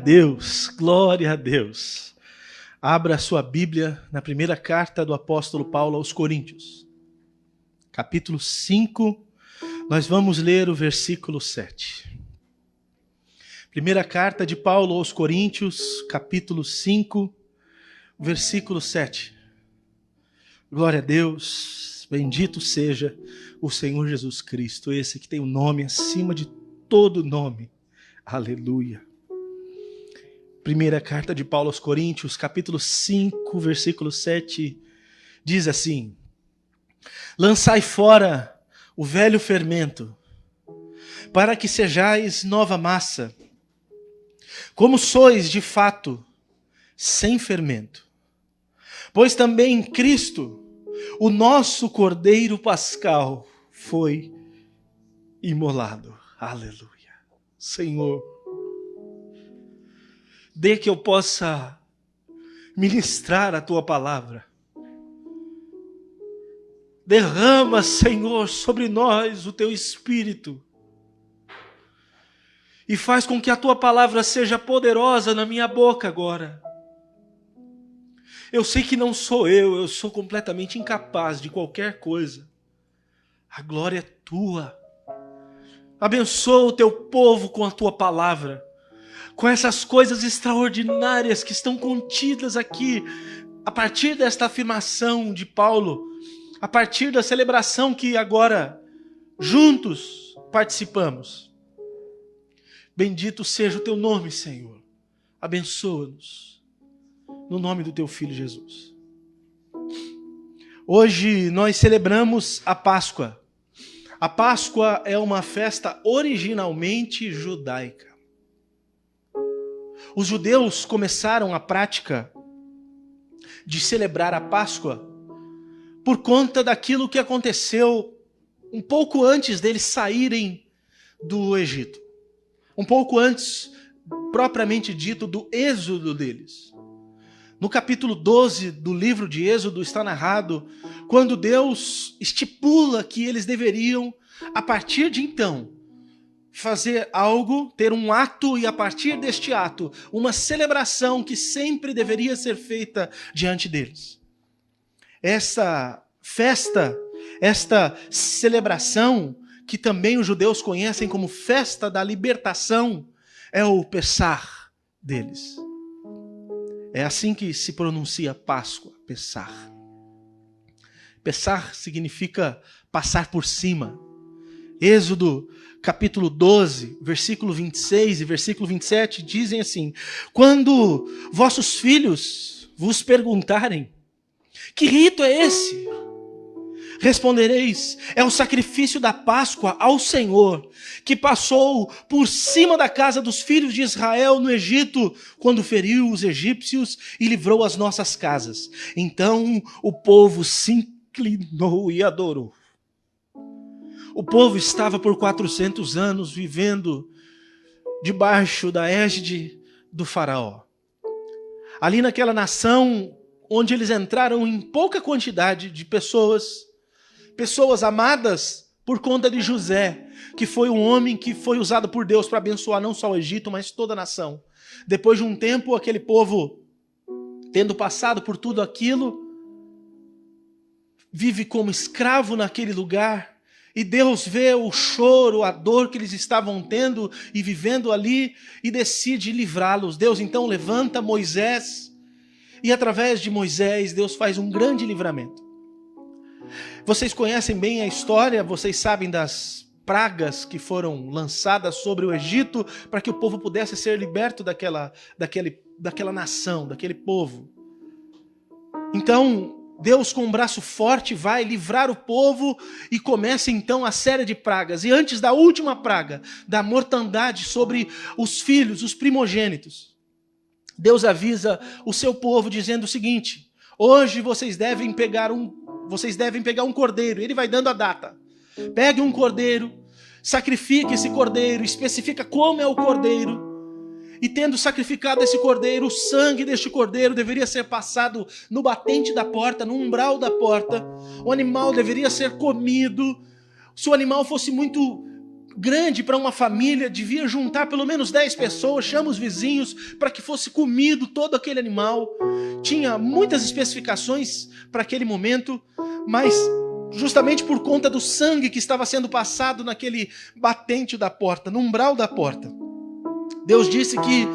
Deus, glória a Deus. Abra a sua Bíblia na primeira carta do apóstolo Paulo aos Coríntios. Capítulo 5, nós vamos ler o versículo 7. Primeira carta de Paulo aos Coríntios, capítulo 5, versículo 7. Glória a Deus, bendito seja o Senhor Jesus Cristo, esse que tem o nome acima de todo nome. Aleluia. Primeira carta de Paulo aos Coríntios, capítulo 5, versículo 7, diz assim: lançai fora o velho fermento, para que sejais nova massa, como sois de fato, sem fermento. Pois também Cristo, o nosso Cordeiro Pascal, foi imolado. Aleluia. Senhor, dê que eu possa ministrar a Tua palavra. Derrama, Senhor, sobre nós o Teu Espírito. E faz com que a Tua palavra seja poderosa na minha boca agora. Eu sei que não sou eu sou completamente incapaz de qualquer coisa. A glória é Tua. Abençoa o Teu povo com a Tua palavra, com essas coisas extraordinárias que estão contidas aqui, a partir desta afirmação de Paulo, a partir da celebração que agora juntos participamos. Bendito seja o Teu nome, Senhor. Abençoa-nos, no nome do Teu Filho Jesus. Hoje nós celebramos a Páscoa. A Páscoa é uma festa originalmente judaica. Os judeus começaram a prática de celebrar a Páscoa por conta daquilo que aconteceu um pouco antes deles saírem do Egito. Um pouco antes, propriamente dito, do êxodo deles. No capítulo 12 do livro de Êxodo está narrado quando Deus estipula que eles deveriam, a partir de então, fazer algo, ter um ato e a partir deste ato, uma celebração que sempre deveria ser feita diante deles. Essa festa, esta celebração, que também os judeus conhecem como festa da libertação, é o Pessach deles. É assim que se pronuncia Páscoa, Pessach. Pessach significa passar por cima. Êxodo capítulo 12, versículo 26 e versículo 27 dizem assim: quando vossos filhos vos perguntarem, que rito é esse? Respondereis, é o sacrifício da Páscoa ao Senhor, que passou por cima da casa dos filhos de Israel no Egito, quando feriu os egípcios e livrou as nossas casas. Então o povo se inclinou e adorou. O povo estava por 400 anos vivendo debaixo da égide do faraó. Ali naquela nação onde eles entraram em pouca quantidade de pessoas amadas por conta de José, que foi um homem que foi usado por Deus para abençoar não só o Egito, mas toda a nação. Depois de um tempo, aquele povo, tendo passado por tudo aquilo, vive como escravo naquele lugar, e Deus vê o choro, a dor que eles estavam tendo e vivendo ali, e decide livrá-los. Deus então levanta Moisés, e através de Moisés, Deus faz um grande livramento. Vocês conhecem bem a história, vocês sabem das pragas que foram lançadas sobre o Egito para que o povo pudesse ser liberto daquela nação, daquele povo. Então, Deus com um braço forte vai livrar o povo e começa então a série de pragas. E antes da última praga, da mortandade sobre os filhos, os primogênitos, Deus avisa o seu povo dizendo o seguinte: hoje vocês devem pegar um cordeiro. Ele vai dando a data. Pegue um cordeiro, sacrifique esse cordeiro, especifica como é o cordeiro. E tendo sacrificado esse cordeiro, o sangue deste cordeiro deveria ser passado no batente da porta, no umbral da porta. O animal deveria ser comido. Se o animal fosse muito grande para uma família, devia juntar pelo menos 10 pessoas, chama os vizinhos para que fosse comido todo aquele animal. Tinha muitas especificações para aquele momento, mas justamente por conta do sangue que estava sendo passado naquele batente da porta, no umbral da porta, Deus disse que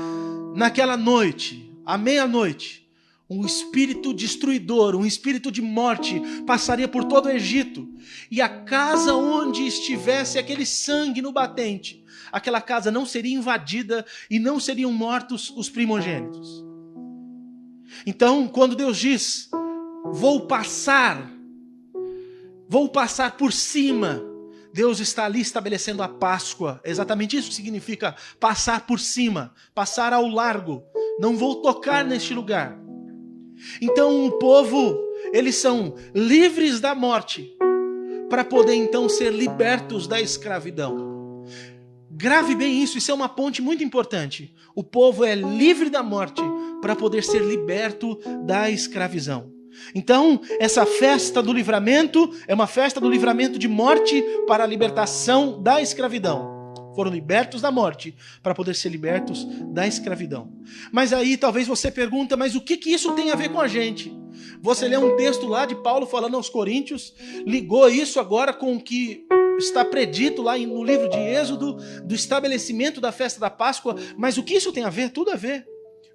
naquela noite, à meia-noite, um espírito destruidor, um espírito de morte passaria por todo o Egito, e a casa onde estivesse aquele sangue no batente, aquela casa não seria invadida e não seriam mortos os primogênitos. Então, quando Deus diz, vou passar por cima, Deus está ali estabelecendo a Páscoa. É exatamente isso que significa passar por cima, passar ao largo. Não vou tocar neste lugar. Então o povo, eles são livres da morte, para poder então ser libertos da escravidão. Grave bem isso é uma ponte muito importante. O povo é livre da morte, para poder ser liberto da escravidão. Então, essa festa do livramento é uma festa do livramento de morte para a libertação da escravidão. Foram libertos da morte para poder ser libertos da escravidão. Mas aí talvez você pergunta, mas o que isso tem a ver com a gente? Você lê um texto lá de Paulo falando aos Coríntios, ligou isso agora com o que está predito lá no livro de Êxodo, do estabelecimento da festa da Páscoa, mas o que isso tem a ver? Tudo a ver.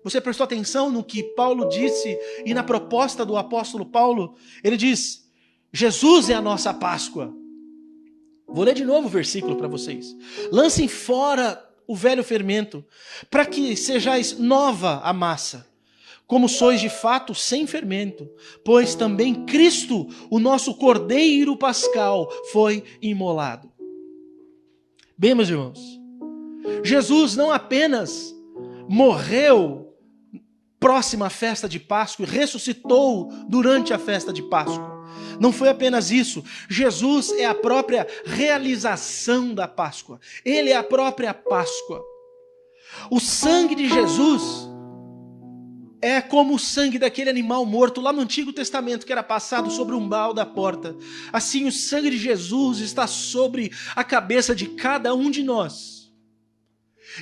Você prestou atenção no que Paulo disse e na proposta do apóstolo Paulo? Ele diz, Jesus é a nossa Páscoa. Vou ler de novo o versículo para vocês. Lancem fora o velho fermento, para que sejais nova a massa, como sois de fato sem fermento, pois também Cristo, o nosso Cordeiro Pascal, foi imolado. Bem, meus irmãos, Jesus não apenas morreu próxima à festa de Páscoa e ressuscitou durante a festa de Páscoa. Não foi apenas isso. Jesus é a própria realização da Páscoa. Ele é a própria Páscoa. O sangue de Jesus é como o sangue daquele animal morto lá no Antigo Testamento que era passado sobre o umbral da porta. Assim, o sangue de Jesus está sobre a cabeça de cada um de nós.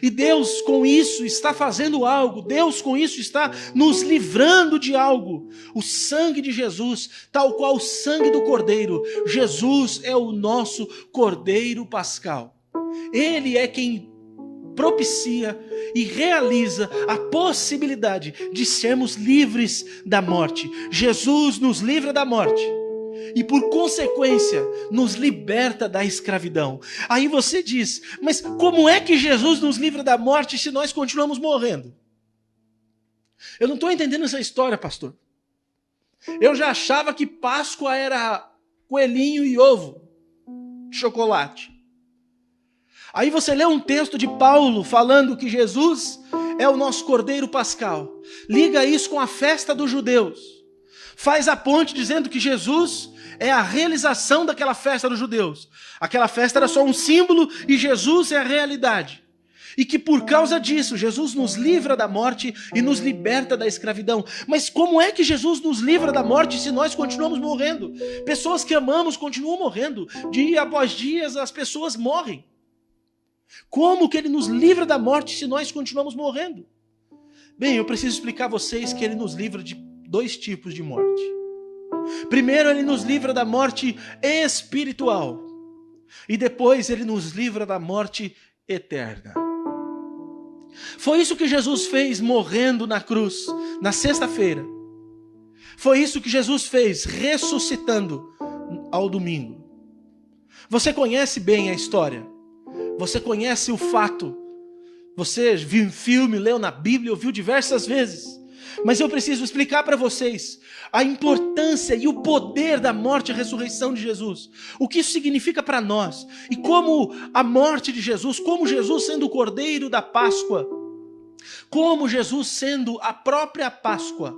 E Deus com isso está fazendo algo, Deus com isso está nos livrando de algo. O sangue de Jesus, tal qual o sangue do Cordeiro, Jesus é o nosso Cordeiro Pascal. Ele é quem propicia e realiza a possibilidade de sermos livres da morte. Jesus nos livra da morte. E por consequência, nos liberta da escravidão. Aí você diz, mas como é que Jesus nos livra da morte se nós continuamos morrendo? Eu não estou entendendo essa história, pastor. Eu já achava que Páscoa era coelhinho e ovo de chocolate. Aí você lê um texto de Paulo falando que Jesus é o nosso Cordeiro Pascal. Liga isso com a festa dos judeus. Faz a ponte dizendo que Jesus é a realização daquela festa dos judeus. Aquela festa era só um símbolo e Jesus é a realidade. E que por causa disso, Jesus nos livra da morte e nos liberta da escravidão. Mas como é que Jesus nos livra da morte se nós continuamos morrendo? Pessoas que amamos continuam morrendo. Dia após dia as pessoas morrem. Como que Ele nos livra da morte se nós continuamos morrendo? Bem, eu preciso explicar a vocês que Ele nos livra de 2 tipos de morte. Primeiro, Ele nos livra da morte espiritual. E depois, Ele nos livra da morte eterna. Foi isso que Jesus fez morrendo na cruz, na sexta-feira. Foi isso que Jesus fez ressuscitando ao domingo. Você conhece bem a história. Você conhece o fato. Você viu em filme, leu na Bíblia, ouviu diversas vezes. Mas eu preciso explicar para vocês a importância e o poder da morte e ressurreição de Jesus. O que isso significa para nós. E como a morte de Jesus, como Jesus sendo o Cordeiro da Páscoa, como Jesus sendo a própria Páscoa,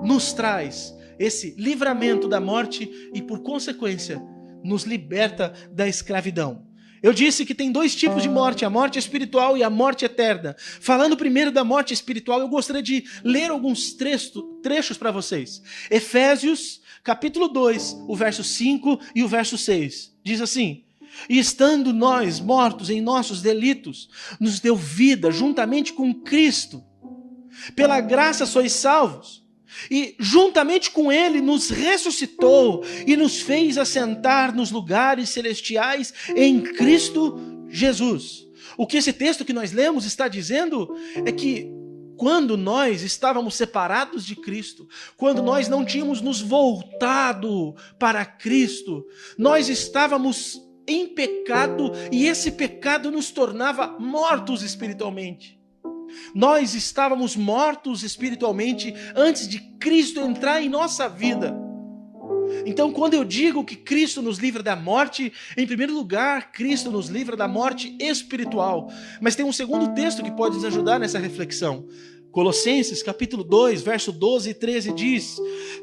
nos traz esse livramento da morte e, por consequência, nos liberta da escravidão. Eu disse que tem 2 tipos de morte, a morte espiritual e a morte eterna. Falando primeiro da morte espiritual, eu gostaria de ler alguns trechos para vocês. Efésios, capítulo 2, o verso 5 e o verso 6. Diz assim: E estando nós mortos em nossos delitos, nos deu vida juntamente com Cristo. Pela graça sois salvos. E juntamente com Ele nos ressuscitou e nos fez assentar nos lugares celestiais em Cristo Jesus. O que esse texto que nós lemos está dizendo é que quando nós estávamos separados de Cristo, quando nós não tínhamos nos voltado para Cristo, nós estávamos em pecado e esse pecado nos tornava mortos espiritualmente. Nós estávamos mortos espiritualmente antes de Cristo entrar em nossa vida. Então, quando eu digo que Cristo nos livra da morte, em primeiro lugar, Cristo nos livra da morte espiritual. Mas tem um segundo texto que pode nos ajudar nessa reflexão. Colossenses, capítulo 2, verso 12 e 13 diz: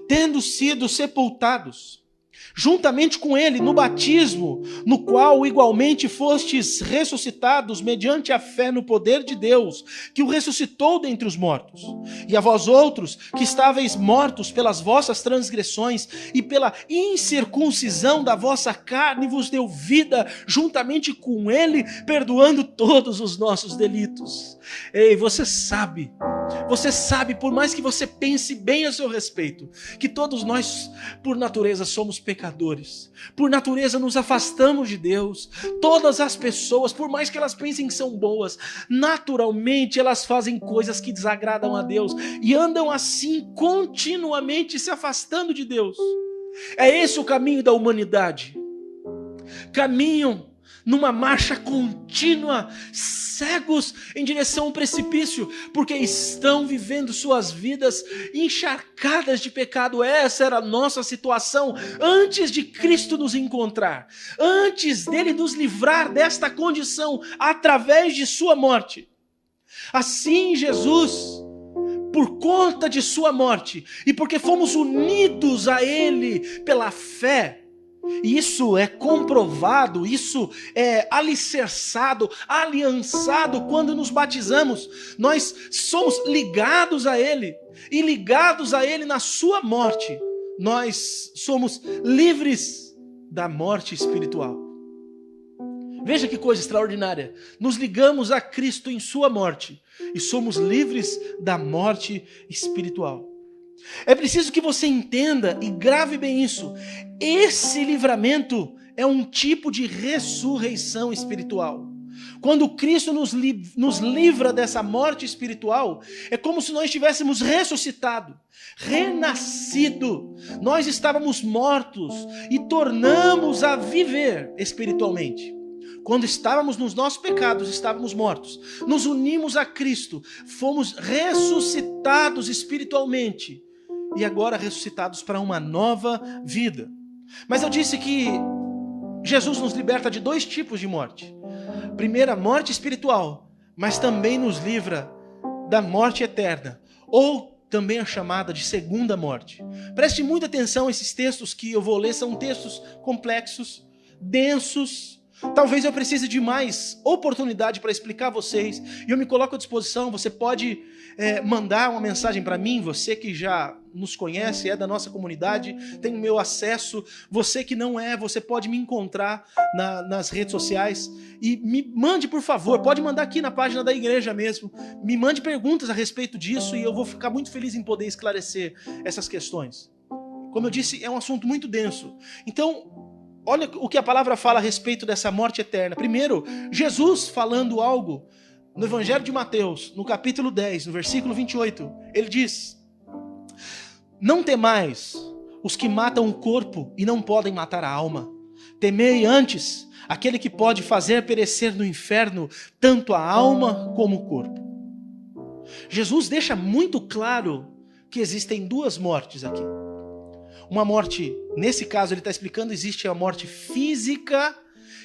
tendo sido sepultados juntamente com ele no batismo, no qual igualmente fostes ressuscitados mediante a fé no poder de Deus, que o ressuscitou dentre os mortos. E a vós outros, que estáveis mortos pelas vossas transgressões e pela incircuncisão da vossa carne, vos deu vida juntamente com ele, perdoando todos os nossos delitos. Ei, você sabe, por mais que você pense bem a seu respeito, que todos nós, por natureza, somos pecadores. Por natureza, nos afastamos de Deus. Todas as pessoas, por mais que elas pensem que são boas, naturalmente elas fazem coisas que desagradam a Deus e andam assim continuamente se afastando de Deus. É esse o caminho da humanidade. Caminham numa marcha contínua, cegos em direção ao precipício, porque estão vivendo suas vidas encharcadas de pecado. Essa era a nossa situação antes de Cristo nos encontrar, antes dele nos livrar desta condição através de sua morte. Assim, Jesus, por conta de sua morte e porque fomos unidos a ele pela fé, isso é comprovado, isso é alicerçado, aliançado quando nos batizamos. Nós somos ligados a Ele, e ligados a Ele na sua morte, nós somos livres da morte espiritual. Veja que coisa extraordinária. Nos ligamos a Cristo em sua morte e somos livres da morte espiritual. É preciso que você entenda e grave bem isso. Esse livramento é um tipo de ressurreição espiritual. Quando Cristo nos livra dessa morte espiritual, é como se nós tivéssemos ressuscitado, renascido. Nós estávamos mortos e tornamos a viver espiritualmente. Quando estávamos nos nossos pecados, estávamos mortos. Nos unimos a Cristo, fomos ressuscitados espiritualmente. E agora ressuscitados para uma nova vida. Mas eu disse que Jesus nos liberta de dois tipos de morte. Primeiro, a morte espiritual, mas também nos livra da morte eterna, ou também a chamada de segunda morte. Preste muita atenção, esses textos que eu vou ler são textos complexos, densos. Talvez eu precise de mais oportunidade para explicar a vocês, e eu me coloco à disposição. Você pode mandar uma mensagem para mim, você que já nos conhece, é da nossa comunidade, tem o meu acesso. Você que não é, você pode me encontrar nas redes sociais e me mande, por favor, pode mandar aqui na página da igreja mesmo, me mande perguntas a respeito disso e eu vou ficar muito feliz em poder esclarecer essas questões. Como eu disse, é um assunto muito denso. Então, olha o que a palavra fala a respeito dessa morte eterna. Primeiro, Jesus falando algo no Evangelho de Mateus, no capítulo 10, no versículo 28. Ele diz: não temais os que matam o corpo e não podem matar a alma. Temei antes aquele que pode fazer perecer no inferno tanto a alma como o corpo. Jesus deixa muito claro que existem duas mortes aqui. Uma morte, nesse caso ele está explicando, existe a morte física,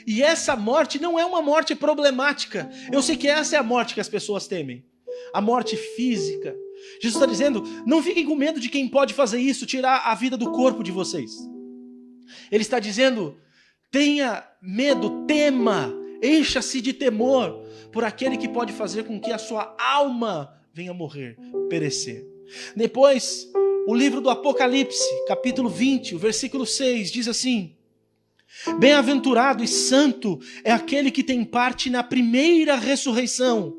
e essa morte não é uma morte problemática. Eu sei que essa é a morte que as pessoas temem, a morte física. Jesus está dizendo, não fiquem com medo de quem pode fazer isso, tirar a vida do corpo de vocês. Ele está dizendo, tenha medo, tema, encha-se de temor por aquele que pode fazer com que a sua alma venha morrer, perecer. Depois, o livro do Apocalipse, capítulo 20, o versículo 6, diz assim: Bem-aventurado e santo é aquele que tem parte na primeira ressurreição.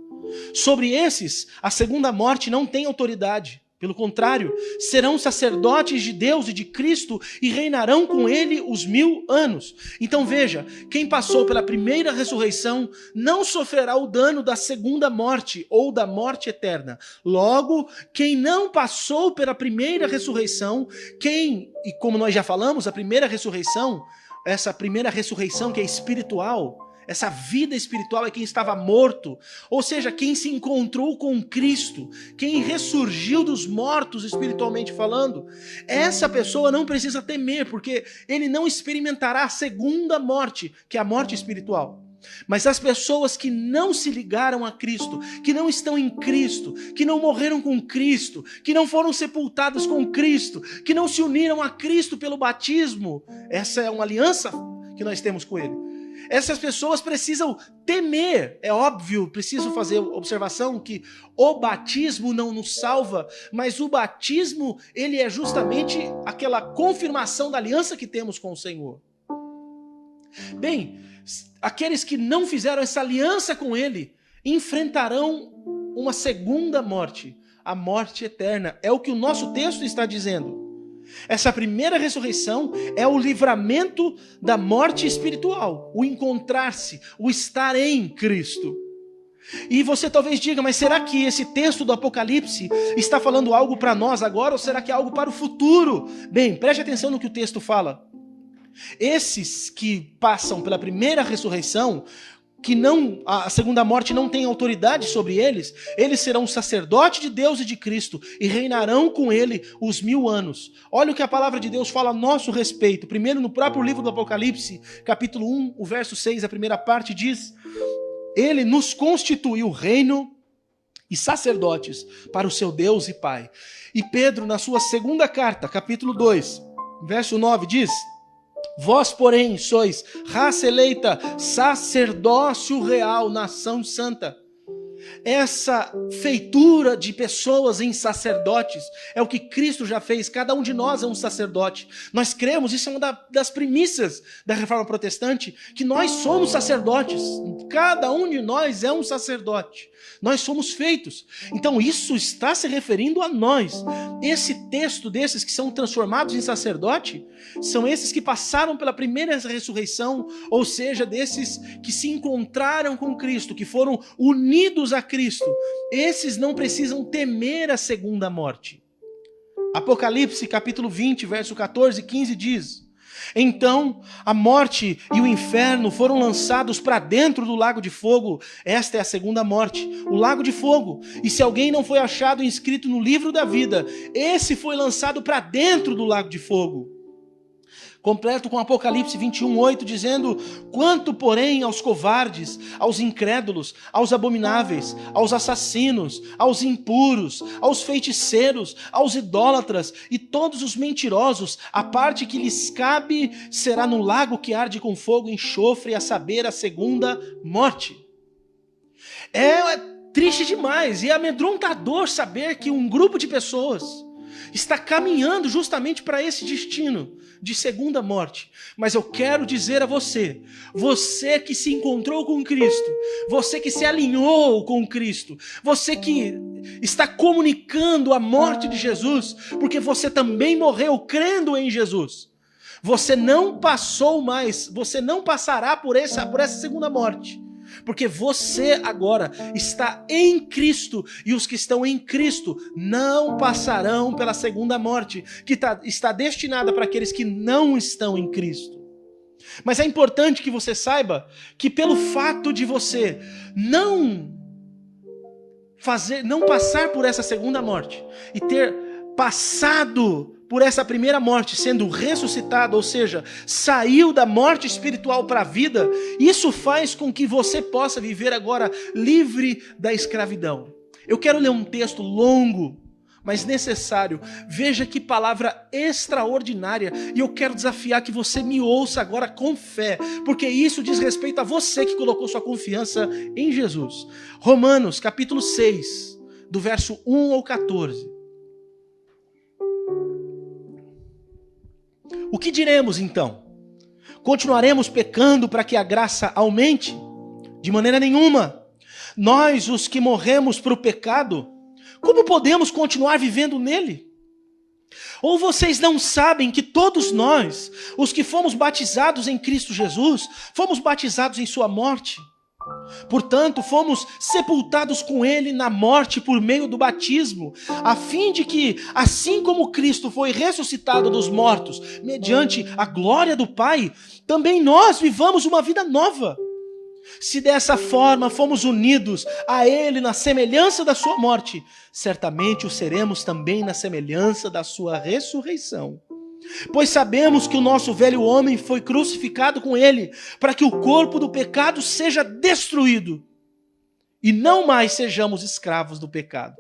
Sobre esses, a segunda morte não tem autoridade. Pelo contrário, serão sacerdotes de Deus e de Cristo e reinarão com ele os 1000 anos. Então veja, quem passou pela primeira ressurreição não sofrerá o dano da segunda morte ou da morte eterna. Logo, quem não passou pela primeira ressurreição, e como nós já falamos, a primeira ressurreição, essa primeira ressurreição que é espiritual, essa vida espiritual é quem estava morto, ou seja, quem se encontrou com Cristo, quem ressurgiu dos mortos espiritualmente falando. Essa pessoa não precisa temer, porque ele não experimentará a segunda morte, que é a morte espiritual. Mas as pessoas que não se ligaram a Cristo, que não estão em Cristo, que não morreram com Cristo, que não foram sepultadas com Cristo, que não se uniram a Cristo pelo batismo, essa é uma aliança que nós temos com Ele. Essas pessoas precisam temer, é óbvio, preciso fazer observação que o batismo não nos salva, mas o batismo, ele é justamente aquela confirmação da aliança que temos com o Senhor. Bem, aqueles que não fizeram essa aliança com Ele, enfrentarão uma segunda morte, a morte eterna. É o que o nosso texto está dizendo. Essa primeira ressurreição é o livramento da morte espiritual, o encontrar-se, o estar em Cristo. E você talvez diga, mas será que esse texto do Apocalipse está falando algo para nós agora ou será que é algo para o futuro? Bem, preste atenção no que o texto fala. Esses que passam pela primeira ressurreição, que a segunda morte não tem autoridade sobre eles, eles serão sacerdotes de Deus e de Cristo e reinarão com ele os 1000 anos. Olha o que a palavra de Deus fala a nosso respeito. Primeiro, no próprio livro do Apocalipse, capítulo 1, o verso 6, a primeira parte diz: Ele nos constituiu reino e sacerdotes para o seu Deus e Pai. E Pedro, na sua segunda carta, capítulo 2, verso 9, diz: Vós, porém, sois raça eleita, sacerdócio real, nação santa. Essa feitura de pessoas em sacerdotes é o que Cristo já fez. Cada um de nós é um sacerdote. Nós cremos, isso é uma das premissas da Reforma Protestante, que nós somos sacerdotes. Cada um de nós é um sacerdote. Nós somos feitos. Então isso está se referindo a nós. Esse texto desses que são transformados em sacerdote, são esses que passaram pela primeira ressurreição, ou seja, desses que se encontraram com Cristo, que foram unidos a Cristo. Esses não precisam temer a segunda morte. Apocalipse capítulo 20, verso 14 e 15 diz: Então a morte e o inferno foram lançados para dentro do lago de fogo. Esta é a segunda morte, o lago de fogo. E se alguém não foi achado inscrito no livro da vida, esse foi lançado para dentro do lago de fogo. Completo com Apocalipse 21:8, dizendo: Quanto, porém, aos covardes, aos incrédulos, aos abomináveis, aos assassinos, aos impuros, aos feiticeiros, aos idólatras e todos os mentirosos, a parte que lhes cabe será no lago que arde com fogo e enxofre, a saber, a segunda morte. É triste demais e é amedrontador saber que um grupo de pessoas está caminhando justamente para esse destino de segunda morte. Mas eu quero dizer a você, você que se encontrou com Cristo, você que se alinhou com Cristo, você que está comunicando a morte de Jesus, porque você também morreu crendo em Jesus. Você não passou mais, você não passará por essa segunda morte. Porque você agora está em Cristo e os que estão em Cristo não passarão pela segunda morte, que está destinada para aqueles que não estão em Cristo. Mas é importante que você saiba que pelo fato de você não passar por essa segunda morte e ter passado por essa primeira morte, sendo ressuscitado, ou seja, saiu da morte espiritual para a vida, isso faz com que você possa viver agora livre da escravidão. Eu quero ler um texto longo, mas necessário. Veja que palavra extraordinária, e eu quero desafiar que você me ouça agora com fé, porque isso diz respeito a você que colocou sua confiança em Jesus. Romanos, capítulo 6, do verso 1 ao 14. O que diremos então? continuaremos pecando para que a graça aumente? De maneira nenhuma. Nós, os que morremos para o pecado, como podemos continuar vivendo nele? Ou vocês não sabem que todos nós, os que fomos batizados em Cristo Jesus, fomos batizados em sua morte? Portanto, fomos sepultados com ele na morte por meio do batismo, a fim de que, assim como Cristo foi ressuscitado dos mortos, mediante a glória do Pai, também nós vivamos uma vida nova. Se dessa forma fomos unidos a ele na semelhança da sua morte, certamente o seremos também na semelhança da sua ressurreição. Pois sabemos que o nosso velho homem foi crucificado com ele, para que o corpo do pecado seja destruído, e não mais sejamos escravos do pecado.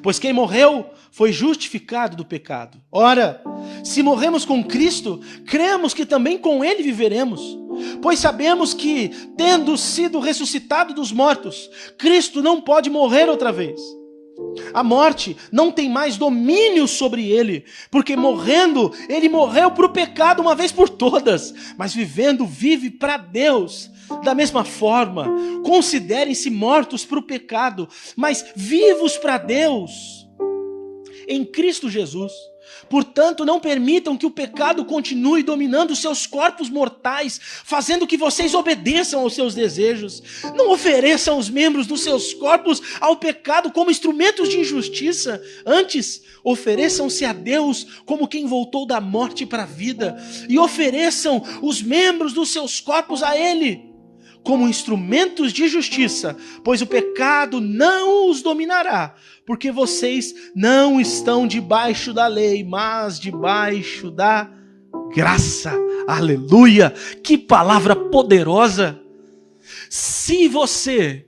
Pois quem morreu foi justificado do pecado. Ora, se morremos com Cristo, cremos que também com ele viveremos. Pois sabemos que, tendo sido ressuscitado dos mortos, Cristo não pode morrer outra vez. A morte não tem mais domínio sobre ele, porque morrendo, ele morreu para o pecado uma vez por todas, mas vivendo, vive para Deus. Da mesma forma, considerem-se mortos para o pecado, mas vivos para Deus, em Cristo Jesus. Portanto, não permitam que o pecado continue dominando seus corpos mortais, fazendo que vocês obedeçam aos seus desejos. Não ofereçam os membros dos seus corpos ao pecado como instrumentos de injustiça. Antes, ofereçam-se a Deus como quem voltou da morte para a vida, e ofereçam os membros dos seus corpos a Ele como instrumentos de justiça, pois o pecado não os dominará, porque vocês não estão debaixo da lei, mas debaixo da graça. Aleluia! Que palavra poderosa! Se você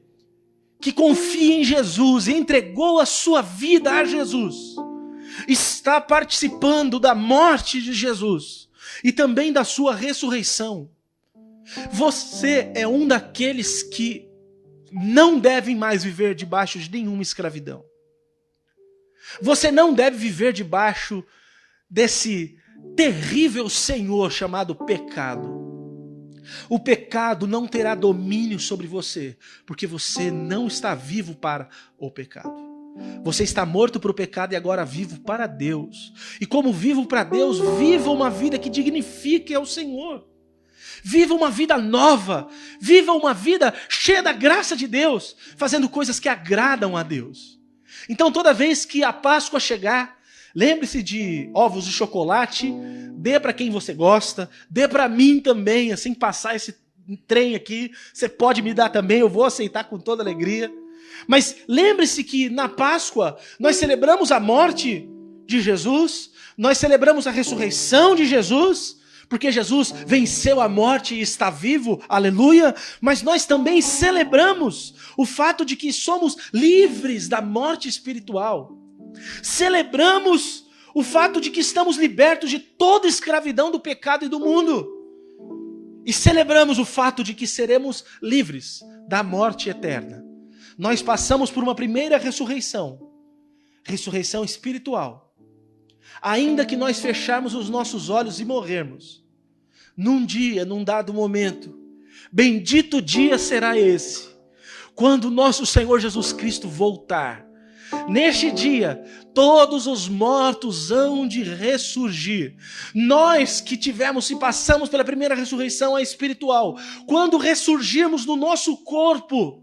que confia em Jesus e entregou a sua vida a Jesus, está participando da morte de Jesus e também da sua ressurreição, você é um daqueles que não devem mais viver debaixo de nenhuma escravidão. Você não deve viver debaixo desse terrível senhor chamado pecado. O pecado não terá domínio sobre você, porque você não está vivo para o pecado. Você está morto para o pecado e agora vivo para Deus. E como vivo para Deus, viva uma vida que dignifique ao Senhor. Viva uma vida nova, viva uma vida cheia da graça de Deus, fazendo coisas que agradam a Deus. Então toda vez que a Páscoa chegar, lembre-se de ovos de chocolate, dê para quem você gosta, dê para mim também, assim passar esse trem aqui, você pode me dar também, eu vou aceitar com toda alegria. Mas lembre-se que na Páscoa nós celebramos a morte de Jesus, nós celebramos a ressurreição de Jesus, porque Jesus venceu a morte e está vivo, aleluia, mas nós também celebramos o fato de que somos livres da morte espiritual. Celebramos o fato de que estamos libertos de toda escravidão do pecado e do mundo. E celebramos o fato de que seremos livres da morte eterna. Nós passamos por uma primeira ressurreição espiritual. Ainda que nós fecharmos os nossos olhos e morrermos, num dia, num dado momento, bendito dia será esse, quando nosso Senhor Jesus Cristo voltar. Neste dia, todos os mortos hão de ressurgir. Nós que tivemos e passamos pela primeira ressurreição, a espiritual, quando ressurgirmos no nosso corpo,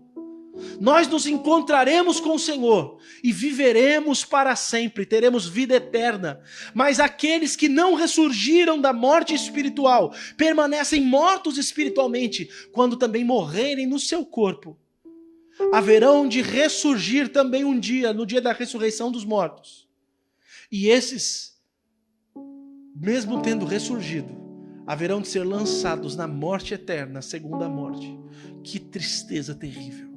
nós nos encontraremos com o Senhor e viveremos para sempre, teremos vida eterna. Mas aqueles que não ressurgiram da morte espiritual, permanecem mortos espiritualmente, quando também morrerem no seu corpo, haverão de ressurgir também um dia, no dia da ressurreição dos mortos. E esses, mesmo tendo ressurgido, haverão de ser lançados na morte eterna, a segunda morte. Que tristeza terrível!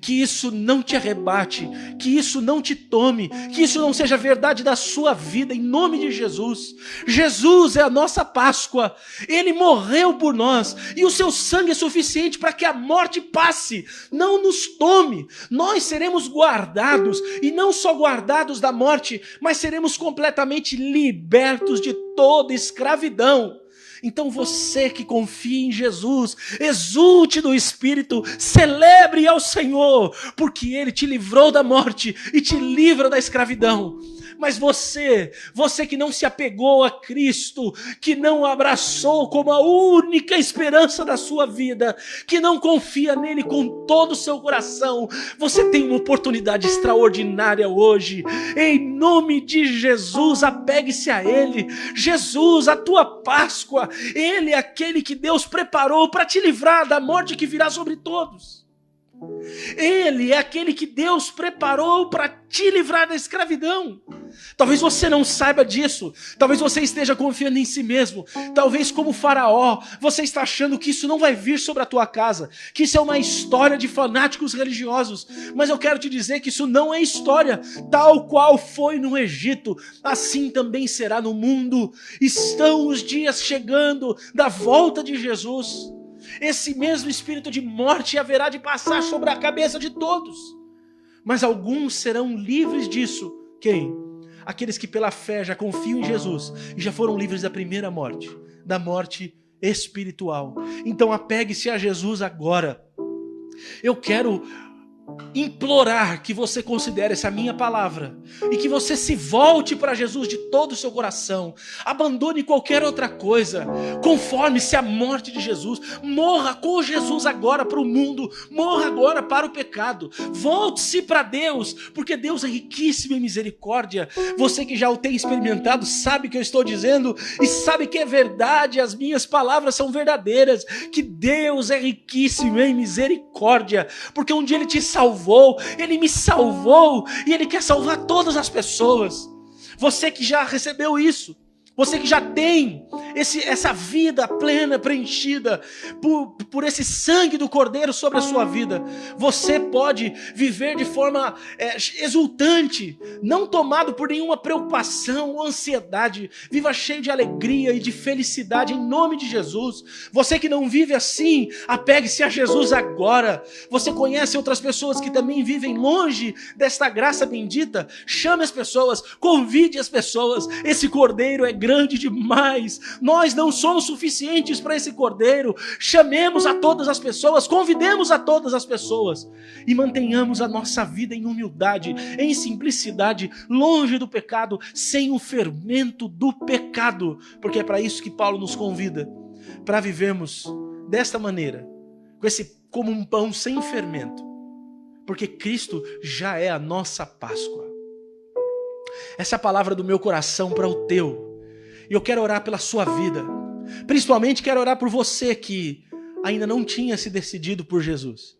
Que isso não te arrebate, que isso não te tome, que isso não seja verdade da sua vida, em nome de Jesus. Jesus é a nossa Páscoa, Ele morreu por nós, e o seu sangue é suficiente para que a morte passe, não nos tome. Nós seremos guardados, e não só guardados da morte, mas seremos completamente libertos de toda escravidão. Então você que confia em Jesus, exulte do Espírito, celebre ao Senhor, porque Ele te livrou da morte e te livra da escravidão. Mas você que não se apegou a Cristo, que não o abraçou como a única esperança da sua vida, que não confia nele com todo o seu coração, você tem uma oportunidade extraordinária hoje. Em nome de Jesus, apegue-se a Ele. Jesus, a tua Páscoa, Ele é aquele que Deus preparou para te livrar da morte que virá sobre todos. Ele é aquele que Deus preparou para te livrar da escravidão. Talvez você não saiba disso. Talvez você esteja confiando em si mesmo. Talvez como Faraó, você está achando que isso não vai vir sobre a tua casa, que isso é uma história de fanáticos religiosos. Mas eu quero te dizer que isso não é história. Tal qual foi no Egito, assim também será no mundo. Estão os dias chegando da volta de Jesus. Esse mesmo espírito de morte haverá de passar sobre a cabeça de todos. Mas alguns serão livres disso. Quem? Aqueles que pela fé já confiam em Jesus e já foram livres da primeira morte, da morte espiritual. Então apegue-se a Jesus agora. Eu quero implorar que você considere essa minha palavra e que você se volte para Jesus de todo o seu coração. Abandone qualquer outra coisa. Conforme-se à morte de Jesus. Morra com Jesus agora para o mundo. Morra agora para o pecado. Volte-se para Deus, porque Deus é riquíssimo em misericórdia. Você que já o tem experimentado sabe o que eu estou dizendo e sabe que é verdade. As minhas palavras são verdadeiras, que Deus é riquíssimo em misericórdia, porque um dia Ele te salvou, Ele me salvou e Ele quer salvar todas as pessoas. Você que já recebeu isso, você que já tem essa vida plena, preenchida por esse sangue do Cordeiro sobre a sua vida, você pode viver de forma exultante, não tomado por nenhuma preocupação ou ansiedade. Viva cheio de alegria e de felicidade em nome de Jesus. Você que não vive assim, apegue-se a Jesus agora. Você conhece outras pessoas que também vivem longe desta graça bendita? Chame as pessoas, convide as pessoas. Esse Cordeiro é grande demais. Nós não somos suficientes para esse Cordeiro. Chamemos a todas as pessoas, convidemos a todas as pessoas e mantenhamos a nossa vida em humildade, em simplicidade, longe do pecado, sem o fermento do pecado, porque é para isso que Paulo nos convida, para vivermos desta maneira, como um pão sem fermento, porque Cristo já é a nossa Páscoa. Essa é a palavra do meu coração para o teu. E eu quero orar pela sua vida. Principalmente quero orar por você que ainda não tinha se decidido por Jesus.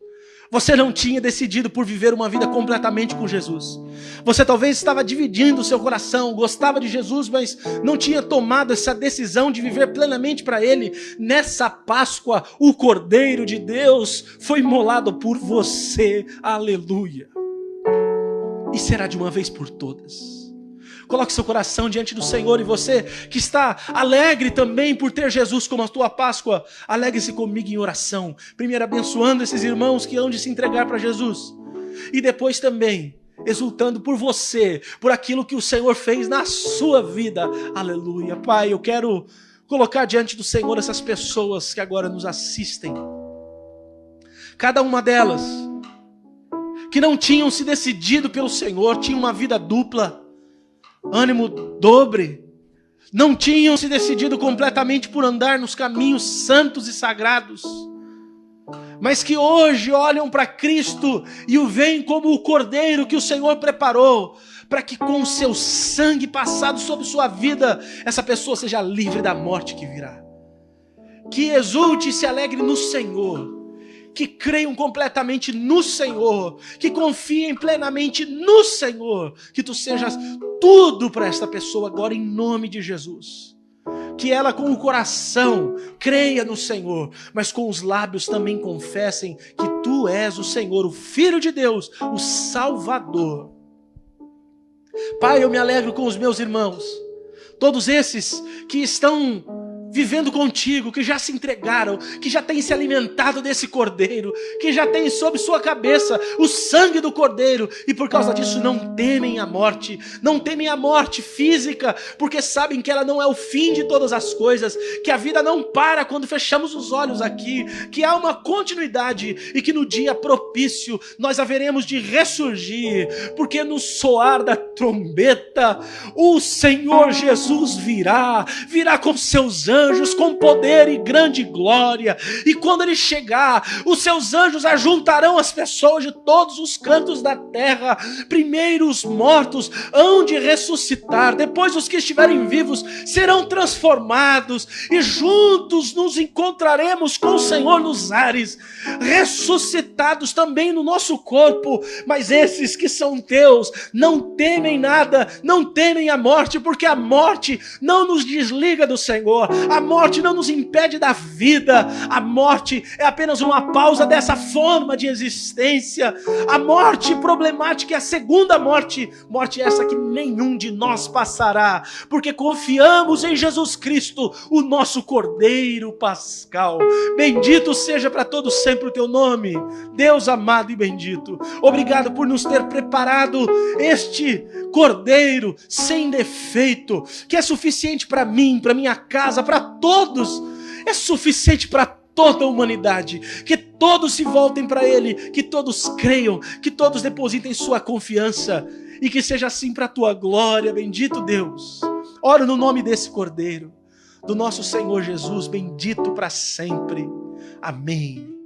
Você não tinha decidido por viver uma vida completamente com Jesus. Você talvez estava dividindo o seu coração, gostava de Jesus, mas não tinha tomado essa decisão de viver plenamente para Ele. Nessa Páscoa, o Cordeiro de Deus foi imolado por você. Aleluia. E será de uma vez por todas. Coloque seu coração diante do Senhor, e você que está alegre também por ter Jesus como a tua Páscoa, alegre-se comigo em oração. Primeiro abençoando esses irmãos que hão de se entregar para Jesus. E depois também exultando por você, por aquilo que o Senhor fez na sua vida. Aleluia. Pai, eu quero colocar diante do Senhor essas pessoas que agora nos assistem. Cada uma delas que não tinham se decidido pelo Senhor, tinham uma vida dupla, ânimo dobre, não tinham se decidido completamente por andar nos caminhos santos e sagrados, mas que hoje olham para Cristo e o veem como o Cordeiro que o Senhor preparou, para que com o seu sangue passado sobre sua vida, essa pessoa seja livre da morte que virá. Que exulte e se alegre no Senhor, que creiam completamente no Senhor, que confiem plenamente no Senhor, que tu sejas tudo para esta pessoa agora em nome de Jesus. Que ela com o coração creia no Senhor, mas com os lábios também confessem que tu és o Senhor, o Filho de Deus, o Salvador. Pai, eu me alegro com os meus irmãos, todos esses que estão vivendo contigo, que já se entregaram, que já têm se alimentado desse cordeiro, que já têm sobre sua cabeça o sangue do cordeiro, e por causa disso não temem a morte, não temem a morte física, porque sabem que ela não é o fim de todas as coisas, que a vida não para quando fechamos os olhos aqui, que há uma continuidade, e que no dia propício nós haveremos de ressurgir, porque no soar da trombeta, o Senhor Jesus virá com seus anjos, com poder e grande glória, e quando ele chegar, os seus anjos ajuntarão as pessoas de todos os cantos da terra. Primeiro os mortos hão de ressuscitar, depois os que estiverem vivos serão transformados, e juntos nos encontraremos com o Senhor nos ares, ressuscitados também no nosso corpo. Mas esses que são teus não temem nada, não temem a morte, porque a morte não nos desliga do Senhor, a morte não nos impede da vida, a morte é apenas uma pausa dessa forma de existência. A morte problemática é a segunda morte, morte essa que nenhum de nós passará, porque confiamos em Jesus Cristo, o nosso Cordeiro Pascal. Bendito seja para todos sempre o teu nome, Deus amado e bendito. Obrigado por nos ter preparado este Cordeiro sem defeito, que é suficiente para mim, para minha casa, para todos, é suficiente para toda a humanidade, que todos se voltem para Ele, que todos creiam, que todos depositem sua confiança, e que seja assim para a tua glória, bendito Deus. Oro no nome desse Cordeiro, do nosso Senhor Jesus, bendito para sempre. Amém.